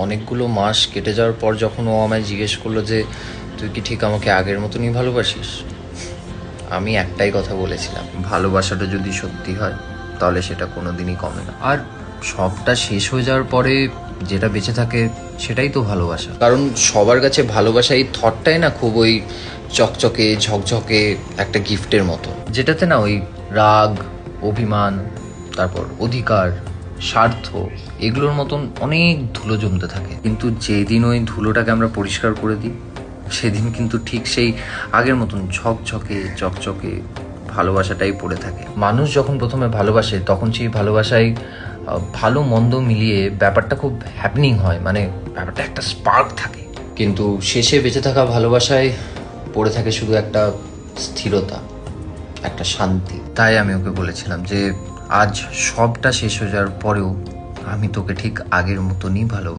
অনেকগুলো মাস কেটে যাওয়ার পর যখন ও আমায় জিজ্ঞেস করলো যে তুই কি ঠিক আমাকে আগের মতনই ভালোবাসিস, আমি একটাই কথা বলেছিলাম, ভালোবাসাটা যদি সত্যি হয় তাহলে সেটা কোনোদিনই কমে না। আর সবটা শেষ হয়ে যাওয়ার পরে যেটা বেঁচে থাকে সেটাই তো ভালোবাসা। কারণ সবার কাছে ভালোবাসা এই থটটাই না খুব ওই চকচকে ঝকঝকে একটা গিফটের মতো, যেটাতে না ওই রাগ, অভিমান, তারপর অধিকার, স্বার্থ, এগুলোর মতন অনেক ধুলো জমতে থাকে। কিন্তু যেদিন ওই ধুলোটাকে আমরা পরিষ্কার করে দিই সেদিন কিন্তু ঠিক সেই আগের মতন ঝকঝকে চকচকে ভালোবাসাটাই পড়ে থাকে। মানুষ যখন প্রথমে ভালোবাসে তখন সেই ভালোবাসায় ভালো মন্দ মিলিয়ে ব্যাপারটা খুব হ্যাপনিং হয়, মানে ব্যাপারটা একটা স্পার্ক থাকে। কিন্তু শেষে বেঁচে থাকা ভালোবাসায় পড়ে থাকে শুধু একটা স্থিরতা, একটা শান্তি। তাই আমি ওকে বলেছিলাম যে আজ সবটা শেষ হয়ে যাওয়ার পরেও আমি তোকে ঠিক আগের মতনই ভালো